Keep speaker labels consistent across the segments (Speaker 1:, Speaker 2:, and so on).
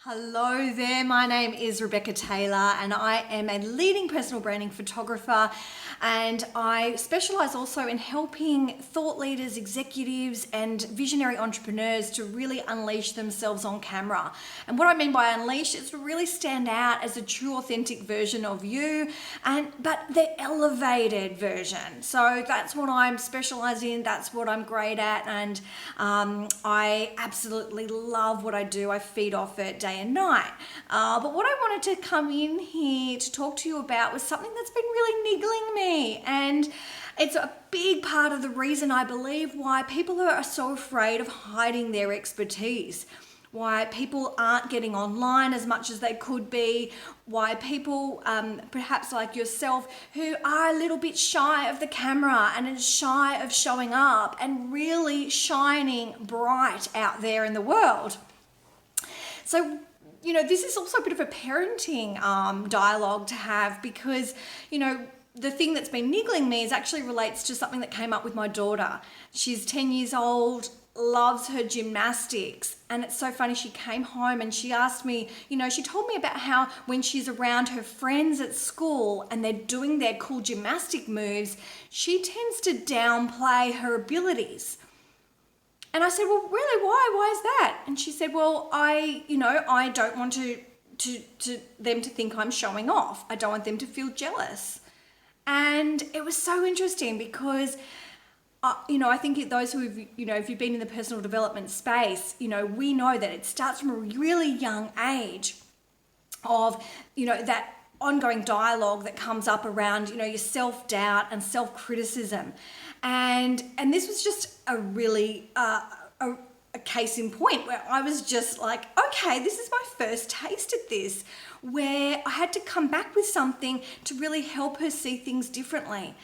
Speaker 1: Hello there, my name is Rebecca Taylor and I am a leading personal branding photographer, and I specialise also in helping thought leaders, executives and visionary entrepreneurs to really unleash themselves on camera. And what I mean by unleash is to really stand out as a true authentic version of you, but the elevated version. So that's what I'm specialised in, that's what I'm great at, and I absolutely love what I do. I feed off it day and night. But what I wanted to come in here to talk to you about was something that's been really niggling me, and it's a big part of the reason I believe why people are so afraid of hiding their expertise, why people aren't getting online as much as they could be, why people, perhaps like yourself, who are a little bit shy of the camera and shy of showing up and really shining bright out there in the world. So, this is also a bit of a parenting dialogue to have, because, the thing that's been niggling me is actually relates to something that came up with my daughter. She's 10 years old, loves her gymnastics, and it's so funny. She came home and she asked me, she told me about how when she's around her friends at school and they're doing their cool gymnastic moves, she tends to downplay her abilities. And I said, well, really, why? Why is that? And she said, well, I don't want them to think I'm showing off. I don't want them to feel jealous. And it was so interesting because, I think those who have, if you've been in the personal development space, we know that it starts from a really young age of, that ongoing dialogue that comes up around, your self-doubt and self-criticism. And this was just a really a case in point where I was just like, okay, this is my first taste at this, where I had to come back with something to really help her see things differently.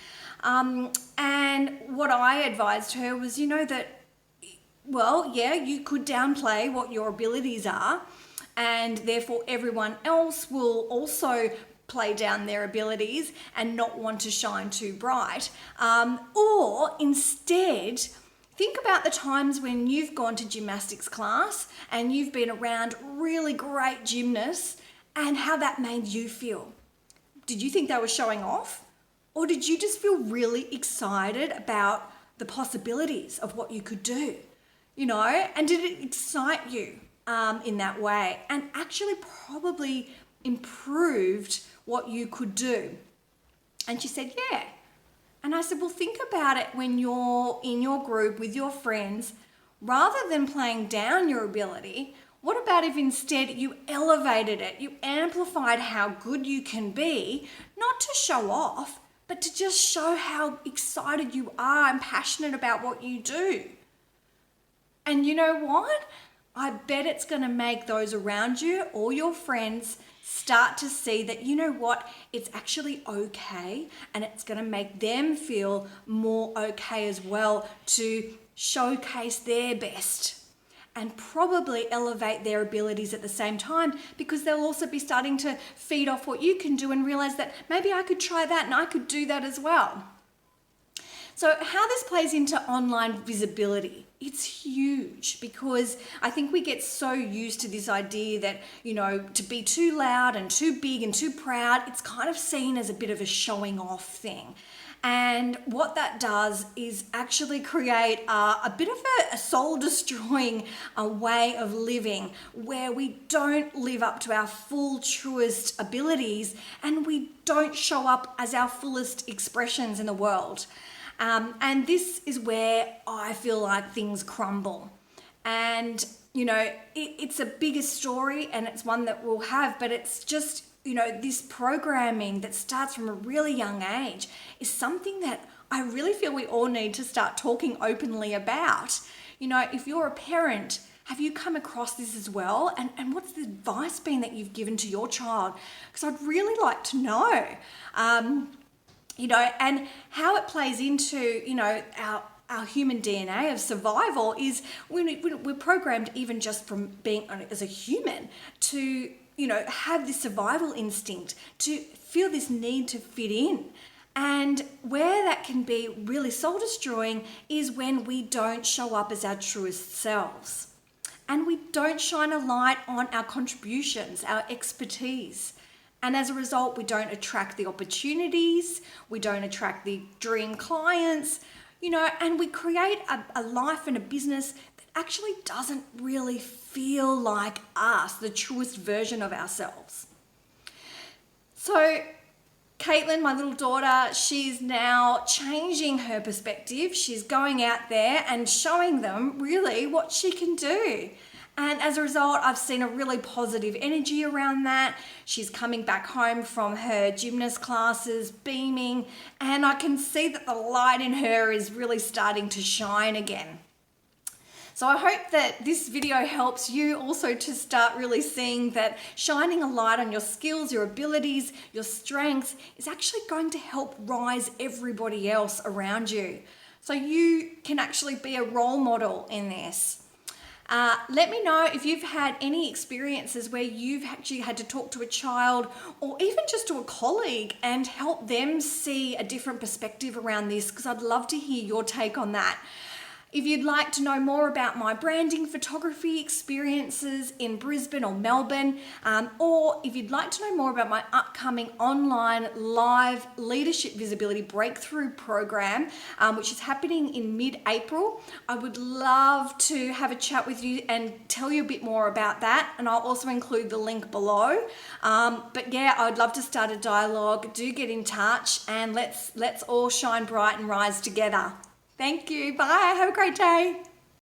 Speaker 1: And what I advised her was, that, well, yeah, you could downplay what your abilities are, and therefore everyone else will also play down their abilities and not want to shine too bright. Or instead, think about the times when you've gone to gymnastics class and you've been around really great gymnasts and how that made you feel. Did you think they were showing off? Or did you just feel really excited about the possibilities of what you could do? And did it excite you in that way, and actually probably improved what you could do? And she said, yeah. And I said, well, think about it when you're in your group with your friends. Rather than playing down your ability, what about if instead you elevated it, you amplified how good you can be, not to show off, but to just show how excited you are and passionate about what you do? And you know what? I bet it's going to make those around you or your friends start to see that, it's actually okay, and it's going to make them feel more okay as well to showcase their best and probably elevate their abilities at the same time, because they'll also be starting to feed off what you can do and realize that maybe I could try that and I could do that as well. So how this plays into online visibility, it's huge, because I think we get so used to this idea that, to be too loud and too big and too proud, it's kind of seen as a bit of a showing off thing. And what that does is actually create a bit of a soul-destroying way of living, where we don't live up to our full, truest abilities, and we don't show up as our fullest expressions in the world. And this is where I feel like things crumble. And, it's a bigger story, and it's one that we'll have, but it's just, this programming that starts from a really young age is something that I really feel we all need to start talking openly about. If you're a parent, have you come across this as well? And what's the advice been that you've given to your child? Because I'd really like to know. And how it plays into, our human DNA of survival is we're programmed, even just from being as a human, to, have this survival instinct, to feel this need to fit in. And where that can be really soul destroying is when we don't show up as our truest selves. and we don't shine a light on our contributions, our expertise. And as a result, we don't attract the opportunities, we don't attract the dream clients, and we create a life and a business that actually doesn't really feel like us, the truest version of ourselves. So Caitlin, my little daughter, she's now changing her perspective. She's going out there and showing them really what she can do. And as a result, I've seen a really positive energy around that. She's coming back home from her gymnast classes, beaming, and I can see that the light in her is really starting to shine again. So I hope that this video helps you also to start really seeing that shining a light on your skills, your abilities, your strengths is actually going to help rise everybody else around you. So you can actually be a role model in this. Let me know if you've had any experiences where you've actually had to talk to a child or even just to a colleague and help them see a different perspective around this, because I'd love to hear your take on that. If you'd like to know more about my branding photography experiences in Brisbane or Melbourne, or if you'd like to know more about my upcoming online live leadership visibility breakthrough program, which is happening in mid-April, I would love to have a chat with you and tell you a bit more about that. And I'll also include the link below. But yeah, I would love to start a dialogue. Do get in touch and let's all shine bright and rise together. Thank you. Bye. Have a great day.